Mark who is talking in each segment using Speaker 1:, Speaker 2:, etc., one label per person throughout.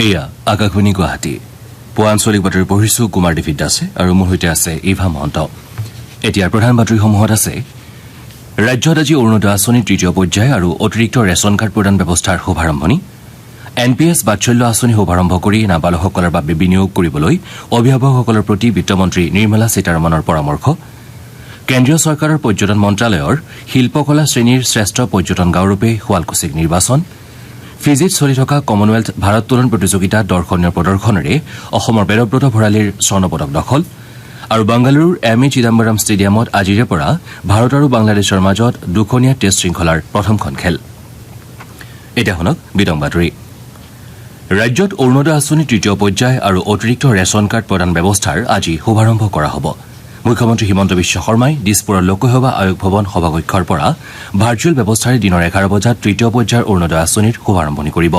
Speaker 1: এয়া আকাশবাণী গুৱাহাটী পুৱাঞ্চলিক বাতৰি পঢ়িছো কুমাৰ দেৱিত দাসে আৰু মোৰ সৈতে আছে ইভা মহন্ত। এতিয়াৰ প্ৰধান বাতৰিসমূহত আছে ৰাজ্যত আজি অৰুণোদয় আঁচনিৰ তৃতীয় পৰ্যায় আৰু অতিৰিক্ত ৰেচন কাৰ্ড প্ৰদান ব্যৱস্থাৰ শুভাৰম্ভণি, NPS বাৎসল্য আঁচনি শুভাৰম্ভ কৰি নাবালকসকলৰ বাবে বিনিয়োগ কৰিবলৈ অভিভাৱকসকলৰ প্ৰতি বিত্তমন্ত্ৰী নিৰ্মলা সীতাৰমণৰ পৰামৰ্শ, কেন্দ্ৰীয় চৰকাৰৰ পৰ্যটন মন্ত্ৰালয়ৰ শিল্পকলা শ্ৰেণীৰ শ্ৰেষ্ঠ পৰ্যটন গাঁওৰূপে শুৱালকুছিক নিৰ্বাচন, ফিজিত চলি থকা কমনৱেলথ ভাৰোত্তোলন প্ৰতিযোগিতাত দৰ্শনীয় প্ৰদৰ্শনেৰে অসমৰ বেদব্ৰত ভৰালীৰ স্বৰ্ণপদক দখল আৰু বাংগালুৰুৰ এম এ চিদাম্বৰম ষ্টেডিয়ামত আজিৰে পৰা ভাৰত আৰু বাংলাদেশৰ মাজত দুখনীয়া টেষ্ট শৃংখলাৰ প্ৰথমখন খেল। এতিয়া শুনক বিতং বাতৰি। ৰাজ্যত অৰুণোদয় আঁচনিৰ তৃতীয় পৰ্যায় আৰু অতিৰিক্ত ৰেচন কাৰ্ড প্ৰদান ব্যৱস্থাৰ আজি শুভাৰম্ভ কৰা হ'ব। মুখ্যমন্ত্ৰী হিমন্ত বিশ্ব শৰ্মাই দিছপুৰৰ লোকসেৱা আয়োগ ভৱন সভাকক্ষৰ পৰা ভাৰ্চুৱেল ব্যৱস্থাৰে দিনৰ 11 বজাত তৃতীয় পৰ্যায়ৰ অৰুণোদয় আঁচনিৰ শুভাৰম্ভণি কৰিব।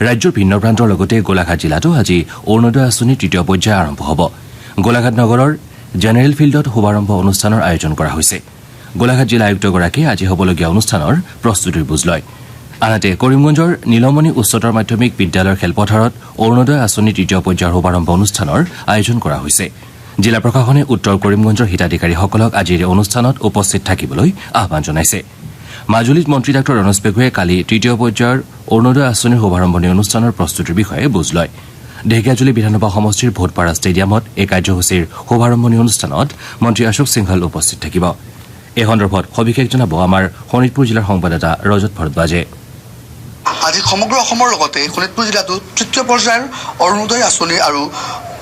Speaker 1: ৰাজ্যৰ ভিন্ন প্ৰান্তৰ লগতে গোলাঘাট জিলাতো আজি অৰুণোদয় আঁচনিৰ তৃতীয় পৰ্যায় আৰম্ভ হ'ব। গোলাঘাট নগৰৰ জেনেৰেল ফিল্ডত শুভাৰম্ভ অনুষ্ঠানৰ আয়োজন কৰা হৈছে। গোলাঘাট জিলা আয়ুক্তগৰাকীয়ে আজি হ'বলগীয়া অনুষ্ঠানৰ প্ৰস্তুতিৰ বুজ লয়। আনহাতে কৰিমগঞ্জৰ নীলমণি উচ্চতৰ মাধ্যমিক বিদ্যালয়ৰ খেলপথাৰত অৰুণোদয় আঁচনিৰ তৃতীয় পৰ্যায়ৰ শুভাৰম্ভ অনুষ্ঠানৰ আয়োজন কৰা হৈছে। জিলা প্ৰশাসনে উত্তৰ কৰিমগঞ্জৰ হিতাধিকাৰীসকলক আজিৰ অনুষ্ঠানত উপস্থিত থাকিবলৈ আহ্বান জনাইছে। মাজুলীত মন্ত্ৰী ডাঃ ৰণোজ পেগুৱে কালি তৃতীয় পৰ্যায়ৰ অৰুণোদয় আঁচনিৰ শুভাৰম্ভণি অনুষ্ঠানৰ প্ৰস্তুতিৰ বিষয়ে বুজ লয়। ঢেকীয়াজুলি বিধানসভা সমষ্টিৰ ভোটপাৰা ষ্টেডিয়ামত এই কাৰ্যসূচীৰ শুভাৰম্ভণি অনুষ্ঠানত মন্ত্ৰী অশোক সিংহল উপস্থিত থাকিব। এই সন্দৰ্ভত সবিশেষ জনাব আমাৰ শোণিতপুৰ জিলাৰ সংবাদদাতা ৰজত ভৰদ্বাজে।
Speaker 2: আজি সমগ্ৰ অসমৰ লগতে শোণিতপুৰ জিলাতো তৃতীয় পৰ্যায়ৰ অৰুণোদয় আঁচনি আৰু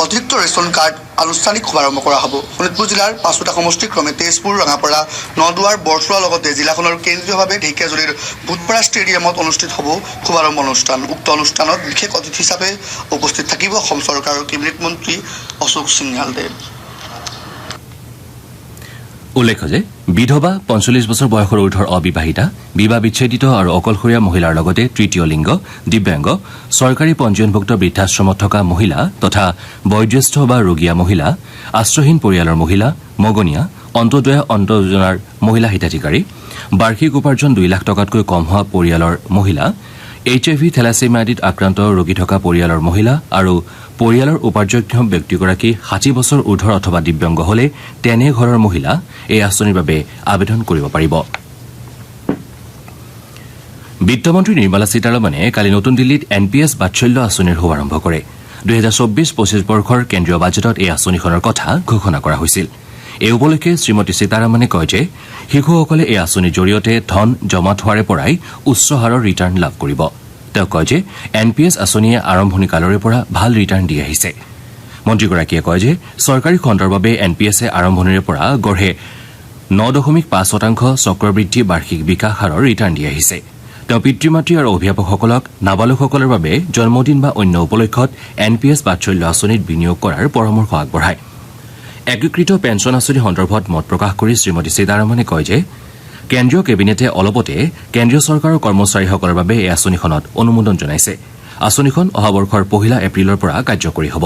Speaker 2: অতিৰিক্ত ৰেচন কাৰ্ড আনুষ্ঠানিক শুভাৰম্ভ কৰা হ'ব। শোণিতপুৰ জিলাৰ 5টা সমষ্টি ক্ৰমে তেজপুৰ, ৰঙাপাৰা, নদুৱাৰ, বৰচুৱাৰ লগতে জিলাখনৰ কেন্দ্ৰীয়ভাৱে ঢেকীয়াজুলিৰ ভোটপাৰা ষ্টেডিয়ামত অনুষ্ঠিত হ'ব শুভাৰম্ভ অনুষ্ঠান। উক্ত অনুষ্ঠানত বিশেষ অতিথি হিচাপে উপস্থিত থাকিব অসম চৰকাৰৰ কেবিনেট মন্ত্ৰী অশোক সিংহালদেৱ।
Speaker 1: উল্লেখ্য যে বিধৱা, 45 বছৰ বয়সৰ ঊৰ্ধৰ অবিবাহিতা, বিবাহ বিচ্ছেদিত আৰু অকলশৰীয়া মহিলাৰ লগতে তৃতীয় লিংগ, দিব্যাংগ, চৰকাৰী পঞ্জীয়নভুক্ত বৃদ্ধাশ্ৰমত থকা মহিলা তথা বয়োজ্যেষ্ঠ বা ৰোগীয়া মহিলা, আশ্ৰয়হীন পৰিয়ালৰ মহিলা, মগনীয়া, অন্তোদয়া যোজনাৰ মহিলা হিতাধিকাৰী, বাৰ্ষিক উপাৰ্জন 2 লাখ টকাতকৈ কম হোৱা পৰিয়ালৰ মহিলা, HIV থেলাছেমিয়া আদিত আক্ৰান্ত ৰোগী থকা পৰিয়ালৰ মহিলা আৰু পৰিয়ালৰ উপাৰ্জন্য ব্যক্তিগৰাকী 60 বছৰ ঊৰ্ধৰ অথবা দিব্যাংগ হলে তেনে ঘৰৰ মহিলা এই আঁচনিৰ বাবে আবেদন কৰিব পাৰিব। বিত্তমন্ত্ৰী নিৰ্মলা সীতাৰমণে কালি নতুন দিল্লীত NPS বাৎসল্য আঁচনিৰ শুভাৰম্ভ কৰে। 2024-25 বৰ্ষৰ কেন্দ্ৰীয় বাজেটত এই আঁচনিখনৰ কথা ঘোষণা কৰা হৈছিল। এই উপলক্ষে শ্ৰীমতী সীতাৰমণে কয় যে শিশুসকলে এই আঁচনিৰ জৰিয়তে ধন জমা থোৱাৰে পৰাই উচ্চ হাৰৰ ৰিটাৰ্ণ লাভ কৰিব। তেওঁ কয় যে NPS আঁচনিয়ে আৰম্ভণি কালৰে পৰা ভাল ৰিটাৰ্ণ দি আহিছে। মন্ত্ৰীগৰাকীয়ে কয় যে চৰকাৰী খণ্ডৰ বাবে NPSে আৰম্ভণিৰে পৰা গড়ে 9.5% চক্ৰবৃদ্ধি বাৰ্ষিক বিকাশ হাৰৰ ৰিটাৰ্ণ দি আহিছে। তেওঁ পিতৃ মাতৃ আৰু অভিভাৱকসকলক নাবালকসকলৰ বাবে জন্মদিন বা অন্য উপলক্ষত NPS বাৎসল্য আঁচনিত বিনিয়োগ কৰাৰ পৰামৰ্শ আগবঢ়ায়। একীকৃত পেঞ্চন আঁচনি সন্দৰ্ভত মত প্ৰকাশ কৰি শ্ৰীমতী সীতাৰমণে কয় যে কেন্দ্ৰীয় কেবিনেটে অলপতে কেন্দ্ৰীয় চৰকাৰৰ কৰ্মচাৰীসকলৰ বাবে এই আঁচনিখনত অনুমোদন জনাইছে। আঁচনিখন অহা বৰ্ষৰ 1 এপ্ৰিলৰ পৰা কাৰ্যকৰী হ'ব।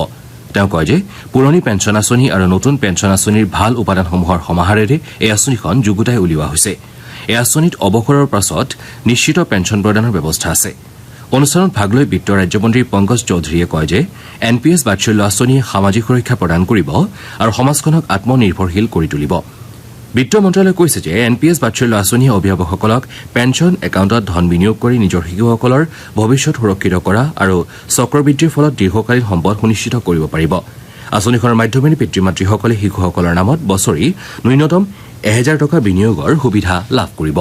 Speaker 1: তেওঁ কয় যে পুৰণি পেঞ্চন আঁচনি আৰু নতুন পেঞ্চন আঁচনিৰ ভাল উপাদানসমূহৰ সমাহাৰেৰে এই আঁচনিখন যুগুতাই উলিওৱা হৈছে। এই আঁচনিত অৱসৰৰ পাছত নিশ্চিত পেঞ্চন প্ৰদানৰ ব্যৱস্থা আছে। অনুষ্ঠানত ভাগ লৈ বিত্ত ৰাজ্যমন্ত্ৰী পংকজ চৌধুৰীয়ে কয় যে NPS বাৎসল্য আঁচনিয়ে সামাজিক সুৰক্ষা প্ৰদান কৰিব আৰু সমাজখনক আত্মনিৰ্ভৰশীল কৰি তুলিব। বিত্ত মন্ত্ৰালয়ে কৈছে যে NPS বাৎসল্য আঁচনিয়ে অভিভাৱকসকলক পেঞ্চন একাউণ্টত ধন বিনিয়োগ কৰি নিজৰ শিশুসকলৰ ভৱিষ্যত সুৰক্ষিত কৰা আৰু চক্ৰবৃদ্ধিৰ ফলত দীৰ্ঘকালীন সম্পদ সুনিশ্চিত কৰিব পাৰিব। আঁচনিখনৰ মাধ্যমেৰে পিতৃ মাতৃসকলে শিশুসকলৰ নামত বছৰি ন্যূনতম 1000 টকা বিনিয়োগৰ সুবিধা লাভ কৰিব।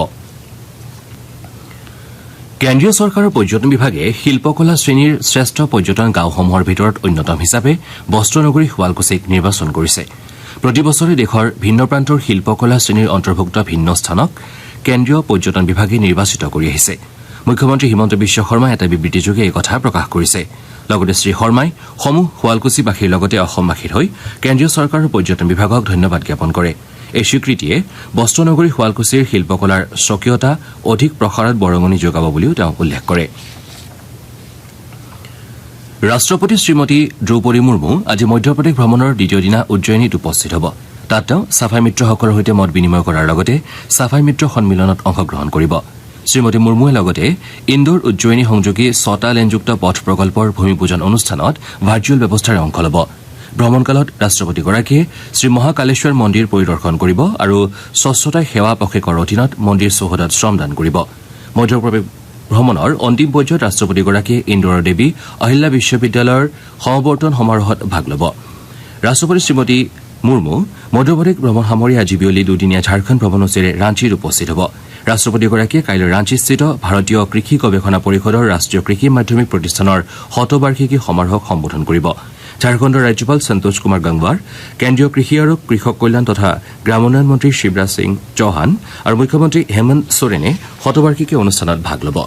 Speaker 1: কেন্দ্ৰীয় চৰকাৰৰ পৰ্যটন বিভাগে শিল্পকলা শ্ৰেণীৰ শ্ৰেষ্ঠ পৰ্যটন গাঁওসমূহৰ ভিতৰত অন্যতম হিচাপে বস্ত্ৰনগৰী শুৱালকুছিক নিৰ্বাচন কৰিছে। প্ৰতি বছৰে দেশৰ ভিন্ন প্ৰান্তৰ শিল্পকলা শ্ৰেণীৰ অন্তৰ্ভুক্ত ভিন্ন স্থানক কেন্দ্ৰীয় পৰ্যটন বিভাগে নিৰ্বাচিত কৰি আহিছে। মুখ্যমন্ত্ৰী হিমন্ত বিশ্ব শৰ্মাই এটা বিবৃতিযোগে এই কথা প্ৰকাশ কৰিছে। লগতে শ্ৰী শৰ্মাই সমূহ শুৱালকুছিবাসীৰ লগতে অসমবাসীৰ হৈ কেন্দ্ৰীয় চৰকাৰৰ পৰ্যটন বিভাগক ধন্যবাদ জ্ঞাপন কৰে। এই স্বীকৃতিয়ে বস্ত্ৰনগৰী শুৱালকুছিৰ শিল্পকলাৰ স্বকীয়তা অধিক প্ৰসাৰত বৰঙণি যোগাব বুলিও তেওঁ উল্লেখ কৰে। ৰাষ্ট্ৰপতি শ্ৰীমতী দ্ৰৌপদী মুৰ্মু আজি মধ্যপ্ৰদেশ ভ্ৰমণৰ দ্বিতীয় দিনা উজ্জয়িনীত উপস্থিত হ'ব। তাত তেওঁ চাফাই মিত্ৰসকলৰ সৈতে মত বিনিময় কৰাৰ লগতে চাফাই মিত্ৰ সন্মিলনত অংশগ্ৰহণ কৰিব। শ্ৰীমতী মুৰ্মুৱে লগতে ইন্দোৰ উজ্জয়িনী সংযোগী 6টা লেনযুক্ত পথ প্ৰকল্পৰ ভূমিপূজন অনুষ্ঠানত ভাৰ্চুৱেল ব্যৱস্থাৰে অংশ ল'ব ভ্ৰমণকালত ৰাষ্ট্ৰপতিগৰাকীয়ে শ্ৰী মহাকালেশ্বৰ মন্দিৰ পৰিদৰ্শন কৰিব আৰু স্বচ্ছতা সেৱা পষেকৰ অধীনত মন্দিৰ চৌহদত শ্ৰমদান কৰিব মধ্যপ্ৰদেশ ভ্ৰমণৰ অন্তিম পৰ্যায়ত ৰাষ্ট্ৰপতিগৰাকীয়ে ইন্দোৰৰ দেৱী অহিল্যা বিশ্ববিদ্যালয়ৰ সমাৱৰ্তন সমাৰোহত ভাগ ল'ব ৰাষ্ট্ৰপতি শ্ৰীমতী মুৰ্মু মধ্যপ্ৰদেশ ভ্ৰমণ সামৰি আজি বিয়লি দুদিনীয়া ঝাৰখণ্ড ভ্ৰমণসূচীৰে ৰাঞ্চীত উপস্থিত হ'ব ৰাষ্ট্ৰপতিগৰাকীয়ে কাইলৈ ৰাঞ্চীস্থিত ভাৰতীয় কৃষি গৱেষণা পৰিষদৰ ৰাষ্ট্ৰীয় কৃষি মাধ্যমিক প্ৰতিষ্ঠানৰ শতবাৰ্ষিকী সমাৰোহক সম্বোধন কৰিব ঝাৰখণ্ডৰ ৰাজ্যপাল সন্তোষ কুমাৰ গংৱাৰ কেন্দ্ৰীয় কৃষি আৰু কৃষক কল্যাণ তথা গ্ৰামোন্নয়ন মন্ত্ৰী শিৱৰাজ সিং চৌহান আৰু মুখ্যমন্ত্ৰী হেমন্ত সোৰেনে শতবাৰ্ষিকী অনুষ্ঠানত ভাগ ল'ব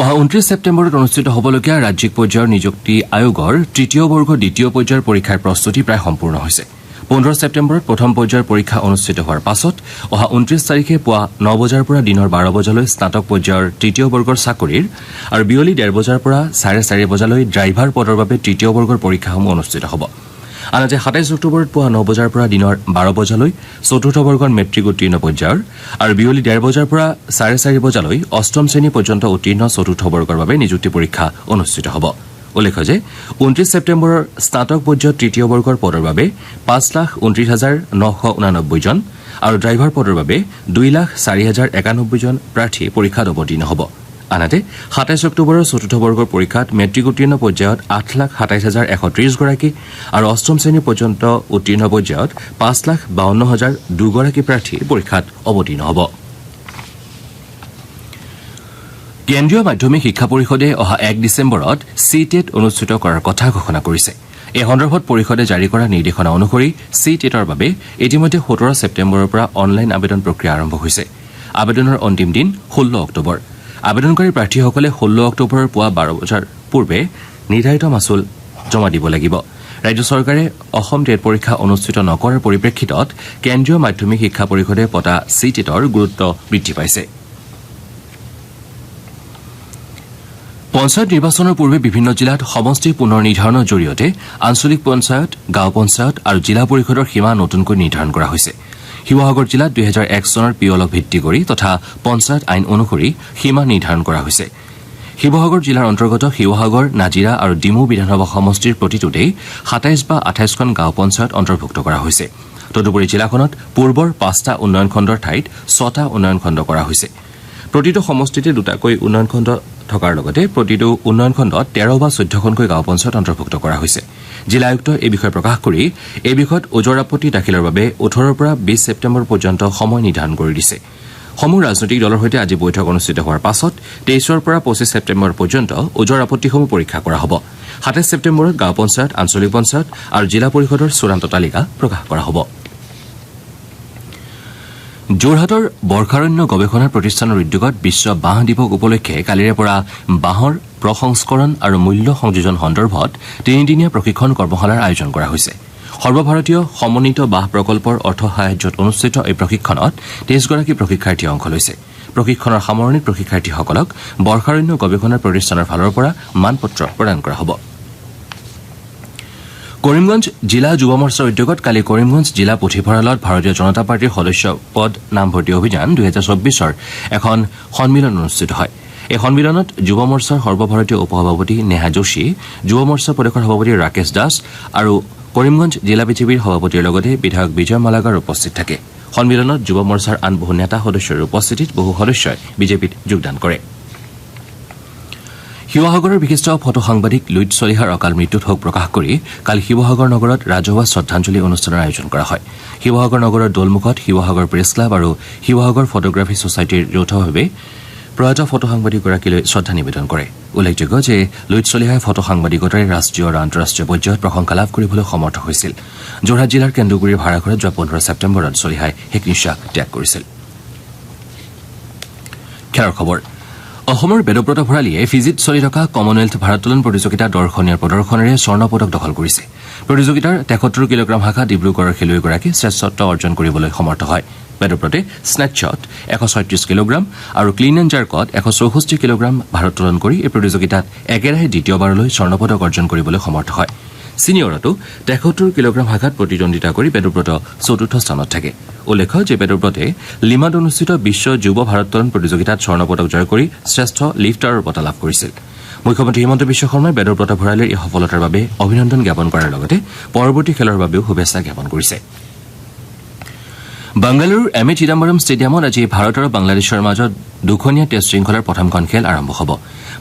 Speaker 1: অহা 29 ছেপ্টেম্বৰত অনুষ্ঠিত হ'বলগীয়া ৰাজ্যিক পৰ্যায়ৰ নিযুক্তি আয়োগৰ তৃতীয় বৰ্গৰ দ্বিতীয় পৰ্যায়ৰ পৰীক্ষাৰ প্ৰস্তুতি প্ৰায় সম্পূৰ্ণ হৈছে 15 ছেপ্টেম্বৰত প্ৰথম পৰ্যায়ৰ পৰীক্ষা অনুষ্ঠিত হোৱাৰ পাছত অহা 29 তাৰিখে পুৱা 9 বজাৰ পৰা দিনৰ 12 বজালৈ স্নাতক পৰ্যায়ৰ তৃতীয় বৰ্গৰ চাকৰিৰ আৰু বিয়লি 1:30 বজাৰ পৰা 4:30 বজালৈ ড্ৰাইভাৰ পদৰ বাবে তৃতীয় বৰ্গৰ পৰীক্ষাসমূহ অনুষ্ঠিত হ'ব আনহাতে 27 অক্টোবৰত পুৱা 9 বজাৰ পৰা দিনৰ 12 বজালৈ চতুৰ্থ বৰ্গৰ মেট্ৰিক উত্তীৰ্ণ পৰ্যায়ৰ আৰু বিয়লি 1:30 বজাৰ পৰা 4:30 বজালৈ অষ্টম শ্ৰেণী পৰ্যন্ত উত্তীৰ্ণ চতুৰ্থ বৰ্গৰ বাবে নিযুক্তি পৰীক্ষা অনুষ্ঠিত হ'ব উল্লেখ্য যে 29 ছেপ্টেম্বৰৰ স্নাতক পৰ্যায়ৰ তৃতীয় বৰ্গৰ পদৰ বাবে 5,29,989 জন আৰু ড্ৰাইভাৰ পদৰ বাবে 2,04,091 জন প্ৰাৰ্থী পৰীক্ষাত অৱতীৰ্ণ হ'ব আনহাতে 27 অক্টোবৰৰ চতুৰ্থ বৰ্গৰ পৰীক্ষাত মেট্ৰিক উত্তীৰ্ণ পৰ্যায়ত 8,27,130 গৰাকী আৰু অষ্টম শ্ৰেণী পৰ্যন্ত উত্তীৰ্ণ পৰ্যায়ত 5,52,002 গৰাকী প্ৰাৰ্থী পৰীক্ষাত অৱতীৰ্ণ হ'ব কেন্দ্ৰীয় মাধ্যমিক শিক্ষা পৰিষদে অহা 1 ডিচেম্বৰত CTET অনুষ্ঠিত কৰাৰ কথা ঘোষণা কৰিছে এই সন্দৰ্ভত পৰিষদে জাৰি কৰা নিৰ্দেশনা অনুসৰি CTETৰ বাবে ইতিমধ্যে 17 ছেপ্টেম্বৰৰ পৰা অনলাইন আবেদন প্ৰক্ৰিয়া আৰম্ভ হৈছে আবেদনৰ অন্তিম দিন 16 অক্টোবৰ আবেদনকাৰী প্ৰাৰ্থীসকলে 16 অক্টোবৰৰ পুৱা 12 বজাৰ পূৰ্বে নিৰ্ধাৰিত মাচুল জমা দিব লাগিব ৰাজ্য চৰকাৰে অসম টেট পৰীক্ষা অনুষ্ঠিত নকৰাৰ পৰিপ্ৰেক্ষিতত কেন্দ্ৰীয় মাধ্যমিক শিক্ষা পৰিষদে পতা CTETৰ গুৰুত্ব বৃদ্ধি পাইছে পঞ্চায়ত নিৰ্বাচনৰ পূৰ্বে বিভিন্ন জিলাত সমষ্টি পুনৰ নিৰ্ধাৰণৰ জৰিয়তে আঞ্চলিক পঞ্চায়ত গাঁও পঞ্চায়ত আৰু জিলা পৰিষদৰ সীমা নতুনকৈ নিৰ্ধাৰণ কৰা হৈছে শিৱসাগৰ জিলাত 2001 চনৰ পিয়লক ভিত্তি কৰি তথা পঞ্চায়ত আইন অনুসৰি সীমা নিৰ্ধাৰণ কৰা হৈছে শিৱসাগৰ জিলাৰ অন্তৰ্গত শিৱসাগৰ নাজিৰা আৰু ডিমু বিধানসভা সমষ্টিৰ প্ৰতিটোতেই 27 বা 28খন গাঁও পঞ্চায়ত অন্তৰ্ভুক্ত কৰা হৈছে তদুপৰি জিলাখনত পূৰ্বৰ 5টা উন্নয়ন খণ্ডৰ ঠাইত 6টা উন্নয়ন খণ্ড কৰা হৈছে প্ৰতিটো সমষ্টিতে দুটাকৈ উন্নয়ন খণ্ড থকাৰ লগতে প্ৰতিটো উন্নয়ন খণ্ডত 13 বা 14খনকৈ গাঁও পঞ্চায়ত অন্তৰ্ভুক্ত কৰা হৈছে জিলা আয়ুক্তই এই বিষয়ে প্ৰকাশ কৰি এই বিষয়ত ওজৰ আপত্তি দাখিলৰ বাবে 18 পৰা 20 ছেপ্টেম্বৰ পৰ্যন্ত সময় নিৰ্ধাৰণ কৰি দিছে সমূহ ৰাজনৈতিক দলৰ সৈতে আজি বৈঠক অনুষ্ঠিত হোৱাৰ পাছত 23 পৰা 25 ছেপ্টেম্বৰ পৰ্যন্ত ওজৰ আপত্তিসমূহ পৰীক্ষা কৰা হ'ব 27 ছেপ্টেম্বৰত গাঁও পঞ্চায়ত আঞ্চলিক পঞ্চায়ত আৰু জিলা পৰিষদৰ চূড়ান্ত তালিকা প্ৰকাশ কৰা হ'ব যোৰহাটৰ বৰ্ষাৰণ্য গৱেষণা প্ৰতিষ্ঠানৰ উদ্যোগত বিশ্ব বাঁহ দিৱস উপলক্ষে কালিৰে পৰা বাঁহৰ প্ৰসংস্কৰণ আৰু মূল্য সংযোজন সন্দৰ্ভত 3দিনীয়া প্ৰশিক্ষণ কৰ্মশালাৰ আয়োজন কৰা হৈছে সৰ্বভাৰতীয় সমন্বিত বাঁহ প্ৰকল্পৰ অৰ্থ সাহায্যত অনুষ্ঠিত এই প্ৰশিক্ষণত 23 গৰাকী প্ৰশিক্ষাৰ্থীয়ে অংশ লৈছে প্ৰশিক্ষণৰ সামৰণিত প্ৰশিক্ষাৰ্থীসকলক বৰ্ষাৰণ্য গৱেষণা প্ৰতিষ্ঠানৰ ফালৰ পৰা মানপত্ৰ প্ৰদান কৰা হ'ব কৰিমগঞ্জ জিলা যুৱ মৰ্চাৰ উদ্যোগত কালি কৰিমগঞ্জ জিলা পুথিভঁৰালত ভাৰতীয় জনতা পাৰ্টীৰ সদস্য পদ নামভৰ্তি অভিযান 2024ৰ এখন সন্মিলন অনুষ্ঠিত হয় এই সন্মিলনত যুৱ মৰ্চাৰ সৰ্বভাৰতীয় উপসভাপতি নেহা যোশী যুৱ মৰ্চা প্ৰদেশৰ সভাপতি ৰাকেশ দাস আৰু কৰিমগঞ্জ জিলা বিজেপিৰ সভাপতিৰ লগতে বিধায়ক বিজয় মালাগাৰ উপস্থিত থাকে সন্মিলনত যুৱ মৰ্চাৰ আন বহু নেতা সদস্যৰ উপস্থিতিত বহু সদস্যই বিজেপিত যোগদান কৰে শিৱসাগৰৰ বিশিষ্ট ফটো সাংবাদিক লুইত চলিহাৰ অকাল মৃত্যুত শোক প্ৰকাশ কৰি কালি শিৱসাগৰ নগৰত ৰাজহুৱা শ্ৰদ্ধাঞ্জলি অনুষ্ঠানৰ আয়োজন কৰা হয় শিৱসাগৰ নগৰৰ দোলমুখত শিৱসাগৰ প্ৰেছ ক্লাব আৰু শিৱসাগৰ ফটোগ্ৰাফী ছচাইটিৰ যৌথভাৱে প্ৰয়াত ফটো সাংবাদিকগৰাকীলৈ শ্ৰদ্ধা নিবেদন কৰে উল্লেখযোগ্য যে লুইত চলিহাই ফটো সাংবাদিকতাৰে ৰাষ্ট্ৰীয় আৰু আন্তঃৰাষ্ট্ৰীয় পৰ্যায়ত প্ৰশংসা লাভ কৰিবলৈ সমৰ্থ হৈছিল যোৰহাট জিলাৰ কেন্দুগুৰিৰ ভাড়াঘৰত যোৱা 15 ছেপ্টেম্বৰত চলিহাই শেষ নিশ্বাস ত্যাগ কৰিছিল খেলৰ খবৰ অসমৰ বেদব্ৰত ভৰালীয়ে ফিজিত চলি থকা কমনৱেলথ ভাৰোত্তোলন প্ৰতিযোগিতাত দৰ্শনীয় প্ৰদৰ্শনেৰে স্বৰ্ণ পদক দখল কৰিছে প্ৰতিযোগিতাৰ 73 কিলোগ্ৰাম শাখা ডিব্ৰুগড়ৰ খেলুৱৈগৰাকী শ্ৰেষ্ঠত্ব অৰ্জন কৰিবলৈ সমৰ্থ হয় বেদব্ৰতে স্নেটশ্বট 136 কিলোগ্ৰাম আৰু ক্লিন এণ্ড জাৰ্কত 164 কিলোগ্ৰাম ভাৰোত্তোলন কৰি এই প্ৰতিযোগিতাত একেৰাহে দ্বিতীয়বাৰলৈ স্বৰ্ণ পদক অৰ্জন কৰিবলৈ সমৰ্থ হয় ছিনিয়ৰতো ৭৩ কিলোগ্ৰাম শাখাত প্ৰতিদ্বন্দ্বিতা কৰি বেদব্ৰত চতুৰ্থ স্থানত থাকে উল্লেখ্য যে বেদব্ৰতে লিমাত অনুষ্ঠিত বিশ্ব যুৱ ভাৰোত্তোলন প্ৰতিযোগিতাত স্বৰ্ণ পদক জয় কৰি শ্ৰেষ্ঠ লিফটাৰৰ বঁটা লাভ কৰিছিল মুখ্যমন্ত্ৰী হিমন্ত বিশ্ব শৰ্মাই বেদব্ৰত ভৰালীৰ এই সফলতাৰ বাবে অভিনন্দন জ্ঞাপন কৰাৰ লগতে পৰৱৰ্তী খেলৰ বাবেও শুভেচ্ছা জ্ঞাপন কৰিছে বাংগালুৰুৰ এম এ চিদাম্বৰম ষ্টেডিয়ামত আজি ভাৰত আৰু বাংলাদেশৰ মাজত দুখনীয়া টেষ্ট শৃংখলাৰ প্ৰথমখন খেল আৰম্ভ হ'ব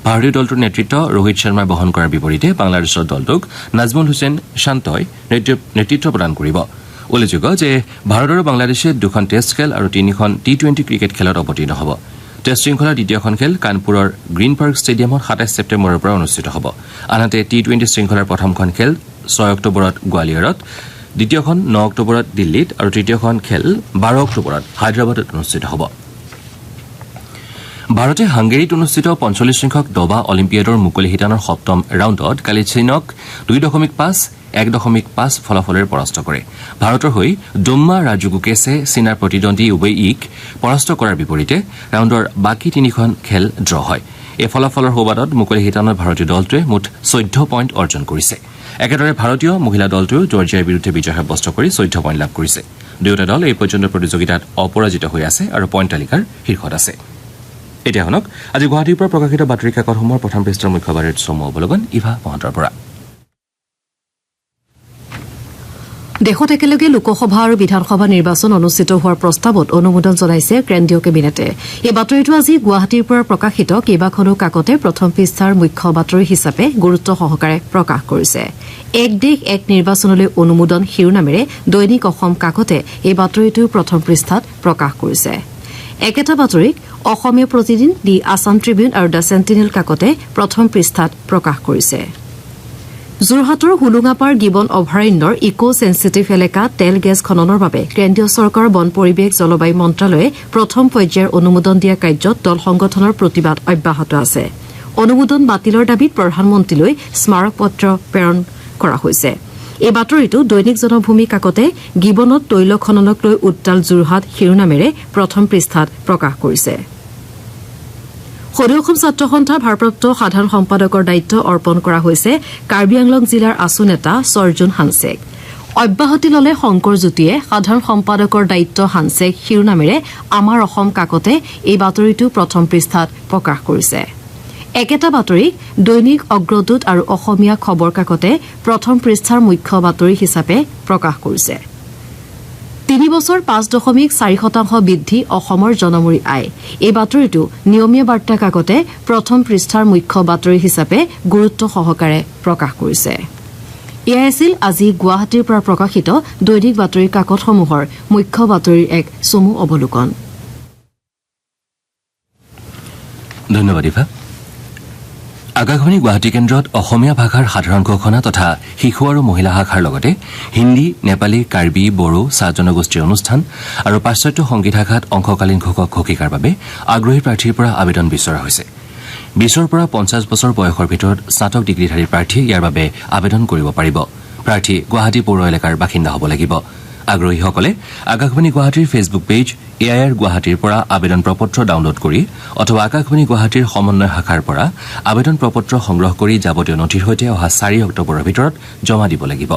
Speaker 1: ভাৰতীয় দলটোৰ নেতৃত্ব ৰোহিত শৰ্মাই বহন কৰাৰ বিপৰীতে বাংলাদেশৰ দলটোক নাজমুল হুছেইন শান্তই নেতৃত্ব প্ৰদান কৰিব উল্লেখযোগ্য যে ভাৰত আৰু বাংলাদেশে দুখন টেষ্ট খেল আৰু তিনিখন টি-20 ক্ৰিকেট খেলত অৱতীৰ্ণ হ'ব টেষ্ট শৃংখলাৰ দ্বিতীয়খন খেল কানপুৰৰ গ্ৰীণ পাৰ্ক ষ্টেডিয়ামত ২৭ ছেপ্টেম্বৰৰ পৰা অনুষ্ঠিত হ'ব আনহাতে টি-20 শৃংখলাৰ প্ৰথমখন খেল ৬ অক্টোবৰত গোৱালিয়ৰত দ্বিতীয়খন ৯ অক্টোবৰত দিল্লীত আৰু তৃতীয়খন খেল ১২ অক্টোবৰত হায়দৰাবাদত অনুষ্ঠিত হ'ব ভাৰতে হাংগেৰীত অনুষ্ঠিত ৪৫ সংখ্যক দবা অলিম্পিয়াডৰ মুকলি শিতানৰ সপ্তম ৰাউণ্ডত কালি চীনক ২.৫ ১.৫ ফলাফলেৰে পৰাস্ত কৰে ভাৰতৰ হৈ ডোম্মা ৰাজুগুকেছে চীনাৰ প্ৰতিদ্বন্দ্বী উবেইক পৰাস্ত কৰাৰ বিপৰীতে ৰাউণ্ডৰ বাকী তিনিখন খেল ড্ৰ হয় এই ফলাফলৰ সুবাদত মুকলি শিতানত ভাৰতীয় দলটোৱে মুঠ ১৪ পইণ্ট অৰ্জন কৰিছে একেদৰে ভাৰতীয় মহিলা দলটোৱেও জৰ্জিয়াৰ বিৰুদ্ধে বিজয় সাব্যস্ত কৰি ১৪ পইণ্ট লাভ কৰিছে দুয়োটা দল এই পৰ্যন্ত প্ৰতিযোগিতাত অপৰাজিত হৈ আছে আৰু পইণ্ট তালিকাৰ শীৰ্ষত আছে এতিয়া শুনক আজি গুৱাহাটীৰ পৰা প্ৰকাশিত বাতৰি কাকতসমূহৰ প্ৰথম পৃষ্ঠাৰ মুখ্য বাতৰিৰ চমু অৱলোকন ইভা মহন্তৰ পৰা
Speaker 3: দেশত একেলগে লোকসভা আৰু বিধানসভা নিৰ্বাচন অনুষ্ঠিত হোৱাৰ প্ৰস্তাৱত অনুমোদন জনাইছে কেন্দ্ৰীয় কেবিনেটে এই বাতৰিটো আজি গুৱাহাটীৰ পৰা প্ৰকাশিত কেইবাখনো কাকতে প্ৰথম পৃষ্ঠাৰ মুখ্য বাতৰি হিচাপে গুৰুত্ব সহকাৰে প্ৰকাশ কৰিছে এক দেশ এক নিৰ্বাচনলৈ অনুমোদন শিৰোনামেৰে দৈনিক অসম কাকতে এই বাতৰিটো প্ৰথম পৃষ্ঠাত প্ৰকাশ কৰিছে একেটা বাতৰিক অসমীয়া প্ৰতিদিন দি আছাম ট্ৰিবিউন আৰু দ্য চেণ্টিনেল কাকতে প্ৰথম পৃষ্ঠাত প্ৰকাশ কৰিছে যোৰহাটৰ হুলুঙাপাৰ গিবন অভয়াৰণ্যৰ ইকো চেঞ্চিটিভ এলেকা তেল গেছ খননৰ বাবে কেন্দ্ৰীয় চৰকাৰৰ বন পৰিৱেশ জলবায়ু মন্ত্ৰালয়ে প্ৰথম পৰ্যায়ৰ অনুমোদন দিয়া কাৰ্যত দল সংগঠনৰ প্ৰতিবাদ অব্যাহত আছে অনুমোদন বাতিলৰ দাবীত প্ৰধানমন্ত্ৰীলৈ স্মাৰক পত্ৰ প্ৰেৰণ কৰা হৈছে এই বাতৰিটো দৈনিক জনভূমি কাকতে গিবনত তৈল খননক লৈ উত্তাল যোৰহাট শিৰোনামেৰে প্ৰথম পৃষ্ঠাত প্ৰকাশ কৰিছে সদৌ অসম ছাত্ৰ সন্থাৰ ভাৰপ্ৰাপ্ত সাধাৰণ সম্পাদকৰ দায়িত্ব অৰ্পণ কৰা হৈছে কাৰ্বি আংলং জিলাৰ আছু নেতা সৰ্জুন হানছেক অব্যাহতি ললে শংকৰ জ্যোতিয়ে সাধাৰণ সম্পাদকৰ দায়িত্ব হানছেক শিৰোনামেৰে আমাৰ অসম কাকতে এই বাতৰিটো প্ৰথম পৃষ্ঠাত প্ৰকাশ কৰিছে একেটা বাতৰিক দৈনিক অগ্ৰদূত আৰু অসমীয়া খবৰ কাকতে প্ৰথম পৃষ্ঠাৰ মুখ্য বাতৰি হিচাপে প্ৰকাশ কৰিছে ৩ বছৰ ৫.৪% বৃদ্ধি অসমৰ জনমূৰি আয় এই বাতৰিটো নিয়মীয়া বাৰ্তা কাকতে প্ৰথম পৃষ্ঠাৰ মুখ্য বাতৰি হিচাপে গুৰুত্ব সহকাৰে প্ৰকাশ কৰিছে এয়াই আছিল আজি গুৱাহাটীৰ পৰা প্ৰকাশিত দৈনিক বাতৰি কাকতসমূহৰ মুখ্য বাতৰিৰ এক চমু অৱলোকন
Speaker 1: ধন্যবাদ ইভা আকাশবাণী গুৱাহাটী কেন্দ্ৰত অসমীয়া ভাষাৰ সাধাৰণ ঘোষণা তথা শিশু আৰু মহিলা শাখাৰ লগতে হিন্দী নেপালী কাৰ্বি বড়ো চাহ জনগোষ্ঠীৰ অনুষ্ঠান আৰু পাশ্চাত্য সংগীত শাখাত অংশকালীন ঘোষক ঘোষিকাৰ বাবে আগ্ৰহী প্ৰাৰ্থীৰ পৰা আবেদন বিচৰা হৈছে ২০ৰ পৰা ৫০ বছৰ বয়সৰ ভিতৰত স্নাতক ডিগ্ৰীধাৰী প্ৰাৰ্থীয়ে ইয়াৰ বাবে আবেদন কৰিব পাৰিব প্ৰাৰ্থী গুৱাহাটী পৌৰ এলেকাৰ বাসিন্দা হ'ব লাগিব আগ্ৰহীসকলে আকাশবাণী গুৱাহাটীৰ ফেচবুক পেজ এআইআৰ গুৱাহাটীৰ পৰা আবেদন প্ৰপত্ৰ ডাউনলোড কৰি অথবা আকাশবাণী গুৱাহাটীৰ সমন্বয় শাখাৰ পৰা আবেদন প্ৰপত্ৰ সংগ্ৰহ কৰি যাৱতীয় নথিৰ সৈতে অহা ৪ অক্টোবৰৰ ভিতৰত জমা দিব লাগিব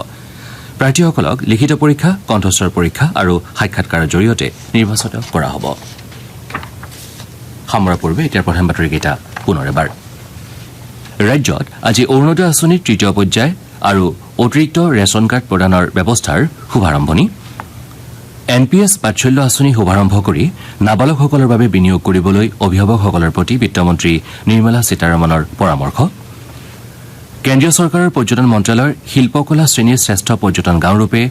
Speaker 1: প্ৰাৰ্থীসকলক লিখিত পৰীক্ষা কণ্ঠস্বৰ পৰীক্ষা আৰু সাক্ষাৎকাৰৰ জৰিয়তে নিৰ্বাচিত কৰা হ'ব সামৰাৰ পূৰ্বে এতিয়া প্ৰধান বাতৰিকেইটা পুনৰ এবাৰ ৰাজ্যত আজি অৰুণোদয় আঁচনিৰ তৃতীয় পৰ্যায় আৰু অতিৰিক্ত ৰেচন কাৰ্ড প্ৰদানৰ ব্যৱস্থাৰ শুভাৰম্ভণি এনপিএছ বাৎসল্য আঁচনি শুভাৰম্ভ কৰি নাবালকসকলৰ বাবে বিনিয়োগ কৰিবলৈ অভিভাৱকসকলৰ প্ৰতি বিত্তমন্ত্ৰী নিৰ্মলা সীতাৰমণৰ পৰামৰ্শ কেন্দ্ৰীয় চৰকাৰৰ পৰ্যটন মন্ত্ৰালয়ৰ শিল্পকলা শ্ৰেণীৰ শ্ৰেষ্ঠ পৰ্যটন গাঁওৰূপে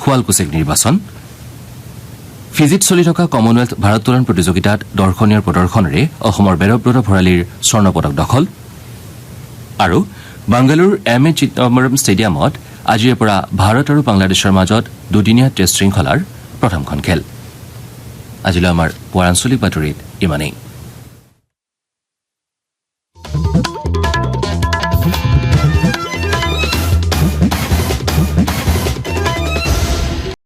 Speaker 1: শুৱালকুছিক নিৰ্বাচন ফিজিত চলি থকা কমনৱেলথ ভাৰোত্তোলন প্ৰতিযোগিতাত দৰ্শনীয় প্ৰদৰ্শনেৰে অসমৰ বেদব্ৰত ভৰালীৰ স্বৰ্ণ পদক দখল আৰু বাংগালুৰুৰ এম এ চিদাম্বৰম ষ্টেডিয়ামত আজিৰে পৰা ভাৰত আৰু বাংলাদেশৰ মাজত দুদিনীয়া টেষ্ট শৃংখলাৰ প্ৰথমখন খেল আজিলৈ আমাৰ পুৱাৰ আঞ্চলিক বাতৰিত ইমানেই